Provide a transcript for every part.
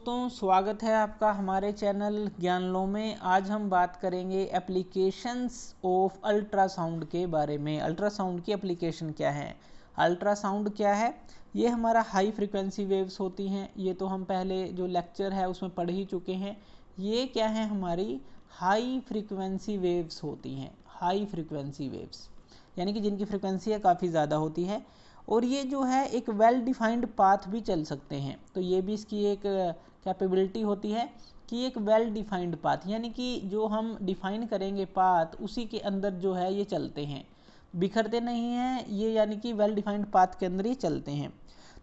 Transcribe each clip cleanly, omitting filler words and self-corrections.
दोस्तों, स्वागत है आपका हमारे चैनल ज्ञानलो में। आज हम बात करेंगे एप्लीकेशंस ऑफ अल्ट्रासाउंड के बारे में। अल्ट्रासाउंड की एप्लीकेशन क्या है, अल्ट्रासाउंड क्या है। ये हमारा हाई फ्रीक्वेंसी वेव्स होती हैं। ये तो हम पहले जो लेक्चर है उसमें पढ़ ही चुके हैं। ये क्या है, हमारी हाई फ्रीक्वेंसी वेव्स होती हैं। हाई फ्रीक्वेंसी वेव्स यानी कि जिनकी फ्रीक्वेंसी है काफ़ी ज़्यादा होती है और ये जो है एक वेल डिफाइंड पाथ भी चल सकते हैं। तो ये भी इसकी एक कैपेबिलिटी होती है कि एक वेल डिफाइंड पाथ यानी कि जो हम डिफाइन करेंगे पाथ उसी के अंदर जो है ये चलते हैं, बिखरते नहीं हैं ये, यानी कि वेल डिफाइंड पाथ के अंदर ही चलते हैं।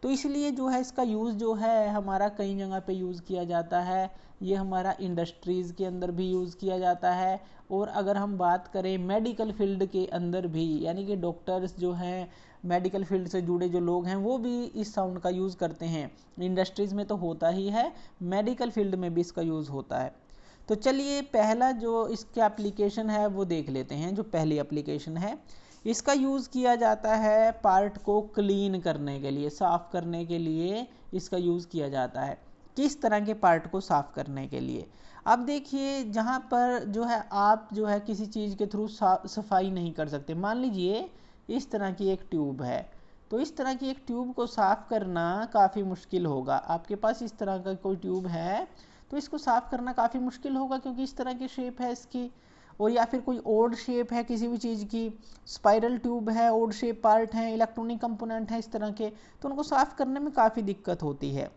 तो इसलिए जो है इसका यूज़ जो है हमारा कई जगह पे यूज़ किया जाता है। ये हमारा इंडस्ट्रीज़ के अंदर भी यूज़ किया जाता है और अगर हम बात करें मेडिकल फील्ड के अंदर भी, यानी कि डॉक्टर्स जो हैं, मेडिकल फील्ड से जुड़े जो लोग हैं वो भी इस साउंड का यूज़ करते हैं। इंडस्ट्रीज़ में तो होता ही है, मेडिकल फील्ड में भी इसका यूज़ होता है। तो चलिए पहला जो इसका एप्लीकेशन है वो देख लेते हैं। जो पहली एप्लीकेशन है, इसका यूज़ किया जाता है पार्ट को क्लीन करने के लिए, साफ़ करने के लिए इसका यूज़ किया जाता है। किस तरह के पार्ट को साफ़ करने के लिए, अब देखिए जहाँ पर जो है आप जो है किसी चीज़ के थ्रू सफाई नहीं कर सकते। मान लीजिए इस तरह की एक ट्यूब है, तो इस तरह की एक ट्यूब को साफ़ करना काफ़ी मुश्किल होगा। आपके पास इस तरह का कोई ट्यूब है तो इसको साफ़ करना काफ़ी मुश्किल होगा क्योंकि इस तरह की शेप है इसकी, और या फिर कोई ओड शेप है किसी भी चीज़ की, स्पाइरल ट्यूब है, ओड शेप पार्ट हैं, इलेक्ट्रॉनिक कंपोनेंट हैं इस तरह के, तो उनको साफ़ करने में काफ़ी दिक्कत होती है।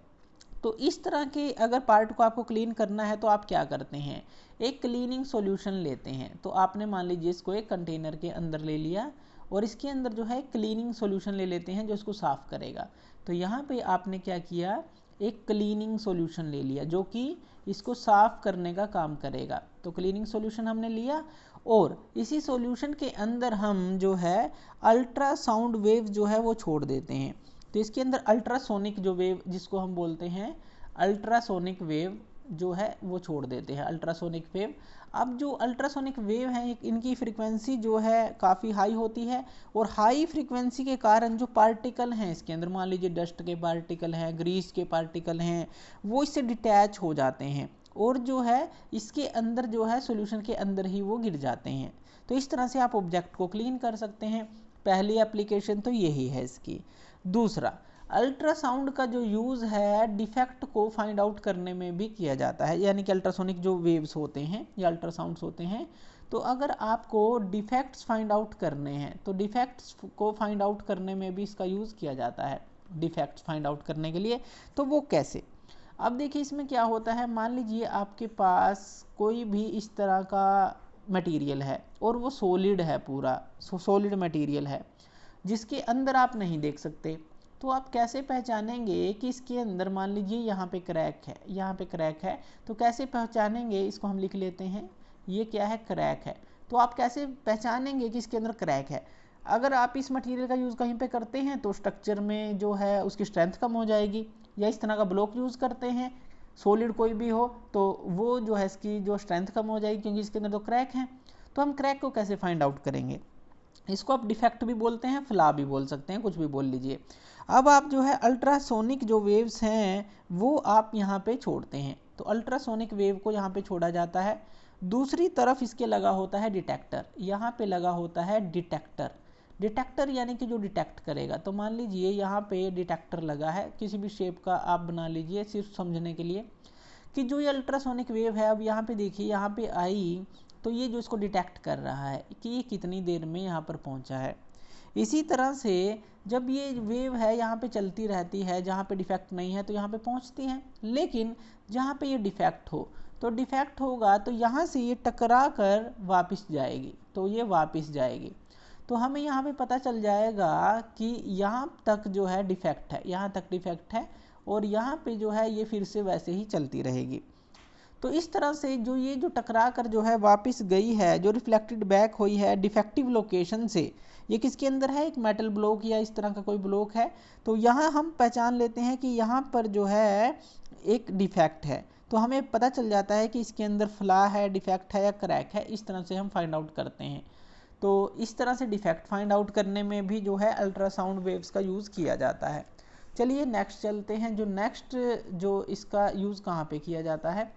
तो इस तरह के अगर पार्ट को आपको क्लीन करना है तो आप क्या करते हैं, एक क्लीनिंग सॉल्यूशन लेते हैं। तो आपने मान लीजिए इसको एक कंटेनर के अंदर ले लिया और इसके अंदर जो है क्लीनिंग सॉल्यूशन ले लेते हैं जो इसको साफ़ करेगा। तो यहाँ पे आपने क्या किया, एक क्लीनिंग सॉल्यूशन ले लिया जो कि इसको साफ़ करने का काम करेगा। तो क्लीनिंग सॉल्यूशन हमने लिया और इसी सॉल्यूशन के अंदर हम जो है अल्ट्रासाउंड वेव जो है वो छोड़ देते हैं। तो इसके अंदर अल्ट्रासोनिक जो वेव जिसको हम बोलते हैं अल्ट्रासोनिक वेव जो है वो छोड़ देते हैं, अल्ट्रासोनिक वेव। अब जो अल्ट्रासोनिक वेव हैं इनकी फ्रीक्वेंसी जो है काफ़ी हाई होती है और हाई फ्रीक्वेंसी के कारण जो पार्टिकल हैं इसके अंदर, मान लीजिए डस्ट के पार्टिकल हैं, ग्रीस के पार्टिकल हैं, वो इससे डिटैच हो जाते हैं और जो है इसके अंदर जो है सॉल्यूशन के अंदर ही वो गिर जाते हैं। तो इस तरह से आप ऑब्जेक्ट को क्लीन कर सकते हैं। पहली एप्लीकेशन तो यही है इसकी। दूसरा, अल्ट्रासाउंड का जो यूज़ है डिफेक्ट को फाइंड आउट करने में भी किया जाता है, यानी कि अल्ट्रासोनिक जो वेव्स होते हैं या अल्ट्रासाउंड्स होते हैं, तो अगर आपको डिफेक्ट्स फाइंड आउट करने हैं तो डिफेक्ट्स को फाइंड आउट करने में भी इसका यूज़ किया जाता है। डिफेक्ट्स फाइंड आउट करने के लिए तो वो कैसे, अब देखिए इसमें क्या होता है, मान लीजिए आपके पास कोई भी इस तरह का मटेरियल है और वो सॉलिड है, पूरा सॉलिड मटेरियल है जिसके अंदर आप नहीं देख सकते। तो आप कैसे पहचानेंगे कि इसके अंदर, मान लीजिए यहाँ पे क्रैक है, यहाँ पे क्रैक है, तो कैसे पहचानेंगे, इसको हम लिख लेते हैं, ये क्या है, क्रैक है। तो आप कैसे पहचानेंगे कि इसके अंदर क्रैक है। अगर आप इस मटेरियल का यूज़ कहीं पे करते हैं तो स्ट्रक्चर में जो है उसकी स्ट्रेंथ कम हो जाएगी, या इस तरह का ब्लॉक यूज़ करते हैं सॉलिड कोई भी हो तो वो जो है इसकी जो स्ट्रेंथ कम हो जाएगी क्योंकि इसके अंदर तो क्रैक है। तो हम क्रैक को कैसे फाइंड आउट करेंगे, इसको आप डिफेक्ट भी बोलते हैं, फ्लॉ भी बोल सकते हैं, कुछ भी बोल लीजिए। अब आप जो है अल्ट्रासोनिक जो वेव्स हैं वो आप यहाँ पे छोड़ते हैं, तो अल्ट्रासोनिक वेव को यहाँ पे छोड़ा जाता है। दूसरी तरफ इसके लगा होता है डिटेक्टर, यहाँ पे लगा होता है डिटेक्टर। डिटेक्टर यानी कि जो डिटेक्ट करेगा। तो मान लीजिए यहाँ पे डिटेक्टर लगा है, किसी भी शेप का आप बना लीजिए सिर्फ समझने के लिए कि जो ये अल्ट्रासोनिक वेव है, अब यहाँ पे देखिए यहाँ पे आई तो ये जो इसको डिटेक्ट कर रहा है कि ये कितनी देर में यहाँ पर पहुँचा है। इसी तरह से जब ये वेव है यहाँ पे चलती रहती है, जहाँ पे डिफेक्ट नहीं है तो यहाँ पे पहुँचती है, लेकिन जहाँ पे ये डिफेक्ट हो तो डिफेक्ट होगा तो यहाँ से ये टकरा कर वापस जाएगी, तो ये वापस जाएगी। तो हमें यहाँ पे पता चल जाएगा कि यहाँ तक जो है डिफेक्ट है, यहाँ तक डिफेक्ट है और यहाँ पे जो है ये फिर से वैसे ही चलती रहेगी। तो इस तरह से जो ये जो टकरा कर जो है वापस गई है, जो रिफ्लेक्टेड बैक हुई है डिफेक्टिव लोकेशन से, ये किसके अंदर है, एक मेटल ब्लॉक या इस तरह का कोई ब्लॉक है, तो यहाँ हम पहचान लेते हैं कि यहाँ पर जो है एक डिफेक्ट है। तो हमें पता चल जाता है कि इसके अंदर फ्लॉ है, डिफेक्ट है या क्रैक है, इस तरह से हम फाइंड आउट करते हैं। तो इस तरह से डिफेक्ट फाइंड आउट करने में भी जो है अल्ट्रासाउंड वेव्स का यूज़ किया जाता है। चलिए नेक्स्ट चलते हैं। जो नेक्स्ट जो इसका यूज़ कहाँ पे किया जाता है,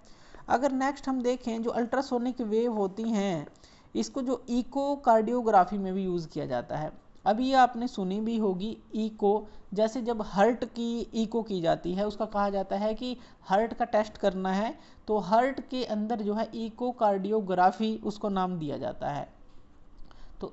अगर नेक्स्ट हम देखें जो अल्ट्रासोनिक वेव होती हैं इसको जो इकोकार्डियोग्राफी में भी यूज़ किया जाता है। अभी आपने सुनी भी होगी इको, जैसे जब हार्ट की इको की जाती है उसका कहा जाता है कि हार्ट का टेस्ट करना है, तो हार्ट के अंदर जो है इकोकार्डियोग्राफी उसको नाम दिया जाता है। तो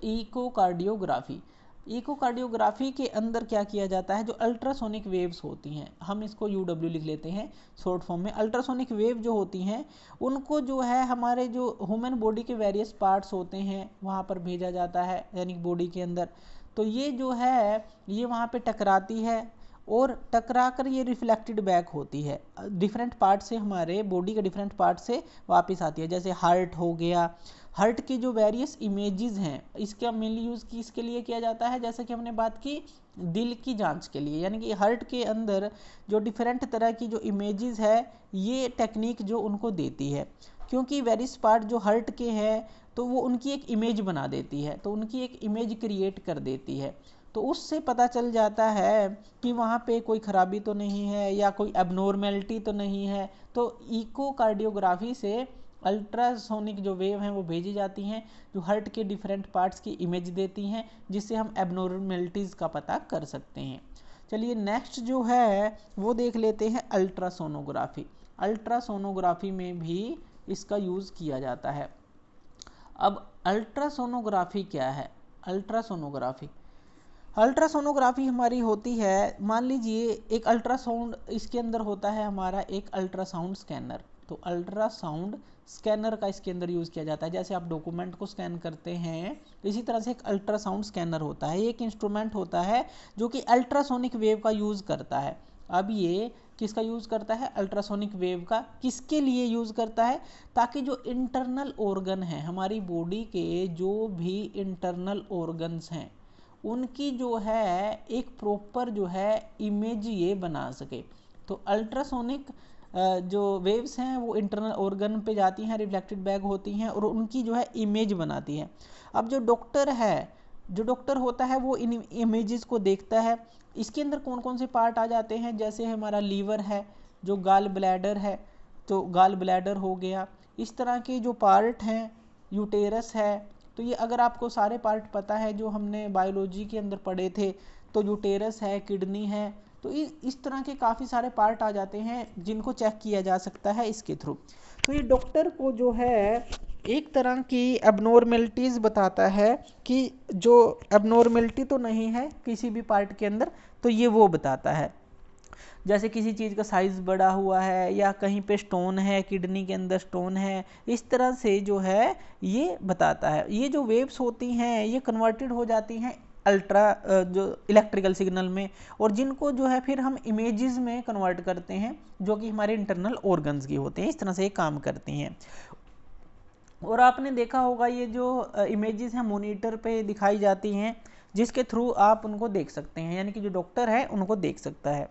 इकोकार्डियोग्राफी के अंदर क्या किया जाता है, जो अल्ट्रासोनिक वेव्स होती हैं, हम इसको यूडब्ल्यू लिख लेते हैं शॉर्ट फॉर्म में। अल्ट्रासोनिक वेव जो होती हैं उनको जो है हमारे जो ह्यूमन बॉडी के वेरियस पार्ट्स होते हैं वहाँ पर भेजा जाता है, यानी बॉडी के अंदर। तो ये जो है ये वहाँ पे टकराती है और टकरा कर ये रिफ्लेक्टेड बैक होती है डिफरेंट पार्ट से, हमारे बॉडी के डिफरेंट पार्ट से वापस आती है। जैसे हार्ट हो गया, हार्ट की जो वेरियस इमेजेस हैं इसका मेनली यूज़ किसके लिए किया जाता है, जैसे कि हमने बात की दिल की जांच के लिए, यानी कि हार्ट के अंदर जो डिफरेंट तरह की जो इमेजेस है ये टेक्निक जो उनको देती है, क्योंकि वेरियस पार्ट जो हार्ट के हैं तो वो उनकी एक इमेज बना देती है, तो उनकी एक इमेज क्रिएट कर देती है। तो उससे पता चल जाता है कि वहाँ पे कोई खराबी तो नहीं है या कोई एबनॉर्मेलिटी तो नहीं है। तो इकोकार्डियोग्राफी से अल्ट्रासोनिक जो वेव हैं वो भेजी जाती हैं जो हार्ट के डिफरेंट पार्ट्स की इमेज देती हैं, जिससे हम एबनॉर्मेलिटीज़ का पता कर सकते हैं। चलिए नेक्स्ट जो है वो देख लेते हैं अल्ट्रासोनोग्राफी। अल्ट्रासोनोग्राफी में भी इसका यूज़ किया जाता है। अब अल्ट्रासोनोग्राफी क्या है, अल्ट्रासोनोग्राफी हमारी होती है, मान लीजिए एक अल्ट्रासाउंड, इसके अंदर होता है हमारा एक अल्ट्रासाउंड स्कैनर। तो अल्ट्रासाउंड स्कैनर का इसके अंदर यूज़ किया जाता है। जैसे आप डॉक्यूमेंट को स्कैन करते हैं इसी तरह से एक अल्ट्रासाउंड स्कैनर होता है, एक इंस्ट्रूमेंट होता है जो कि अल्ट्रासोनिक वेव का यूज़ करता है। अब ये किसका यूज़ करता है, अल्ट्रासोनिक वेव का। किसके लिए यूज़ करता है, ताकि जो इंटरनल ऑर्गन है हमारी बॉडी के, जो भी इंटरनल ऑर्गन्स हैं उनकी जो है एक प्रॉपर जो है इमेज ये बना सके। तो अल्ट्रासोनिक जो वेव्स हैं वो इंटरनल ऑर्गन पे जाती हैं, रिफ्लेक्टेड बैक होती हैं और उनकी जो है इमेज बनाती है। अब जो डॉक्टर होता है वो इन इमेजेस को देखता है। इसके अंदर कौन कौन से पार्ट आ जाते हैं, जैसे हमारा लीवर है, जो गाल ब्लैडर है तो गाल ब्लैडर हो गया, इस तरह के जो पार्ट हैं, यूटेरस है। तो ये अगर आपको सारे पार्ट पता है जो हमने बायोलॉजी के अंदर पढ़े थे, तो यूटेरस है, किडनी है, तो इस तरह के काफ़ी सारे पार्ट आ जाते हैं जिनको चेक किया जा सकता है इसके थ्रू। तो ये डॉक्टर को जो है एक तरह की एबनॉर्मेलिटीज़ बताता है कि जो एबनॉर्मेलिटी तो नहीं है किसी भी पार्ट के अंदर, तो ये वो बताता है। जैसे किसी चीज़ का साइज़ बड़ा हुआ है या कहीं पे स्टोन है, किडनी के अंदर स्टोन है, इस तरह से जो है ये बताता है। ये जो वेव्स होती हैं ये कन्वर्टेड हो जाती हैं जो इलेक्ट्रिकल सिग्नल में, और जिनको जो है फिर हम इमेजेस में कन्वर्ट करते हैं जो कि हमारे इंटरनल ऑर्गन्स की होते हैं। इस तरह से ये काम करती हैं। और आपने देखा होगा ये जो इमेजेस हैं मॉनिटर पे दिखाई जाती हैं, जिसके थ्रू आप उनको देख सकते हैं, यानी कि जो डॉक्टर है उनको देख सकता है।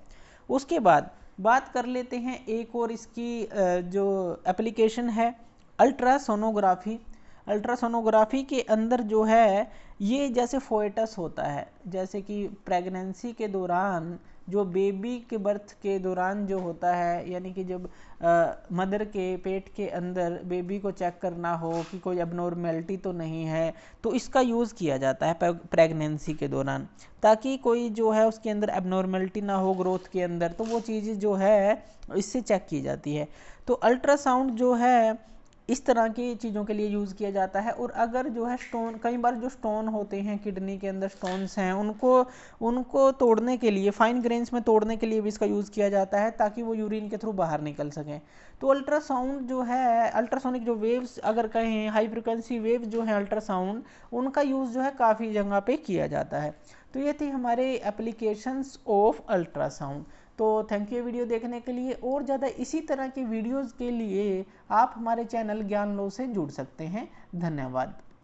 उसके बाद बात कर लेते हैं एक और इसकी जो एप्लीकेशन है अल्ट्रासोनोग्राफी। अल्ट्रासोनोग्राफी के अंदर जो है ये जैसे फोएटस होता है, जैसे कि प्रेगनेंसी के दौरान जो बेबी के बर्थ के दौरान जो होता है, यानी कि जब मदर के पेट के अंदर बेबी को चेक करना हो कि कोई एबनॉर्मेलिटी तो नहीं है, तो इसका यूज़ किया जाता है प्रेगनेंसी के दौरान, ताकि कोई जो है उसके अंदर एबनॉर्मेलिटी ना हो ग्रोथ के अंदर, तो वो चीज़ जो है इससे चेक की जाती है। तो अल्ट्रासाउंड जो है इस तरह की चीज़ों के लिए यूज़ किया जाता है। और अगर जो है स्टोन, कई बार जो स्टोन होते हैं किडनी के अंदर स्टोन्स हैं, उनको तोड़ने के लिए, फाइन ग्रेन्स में तोड़ने के लिए भी इसका यूज़ किया जाता है, ताकि वो यूरिन के थ्रू बाहर निकल सकें। तो अल्ट्रासाउंड जो है, अल्ट्रासोनिक जो वेव्स अगर कहें, हाई फ्रिक्वेंसी वेव्स जो हैं अल्ट्रासाउंड, उनका यूज़ जो है काफ़ी जगह पे किया जाता है। तो ये थी हमारे एप्लीकेशंस ऑफ अल्ट्रासाउंड। तो थैंक यू वीडियो देखने के लिए। और ज़्यादा इसी तरह की वीडियोज़ के लिए आप हमारे चैनल ज्ञान लो से जुड़ सकते हैं। धन्यवाद।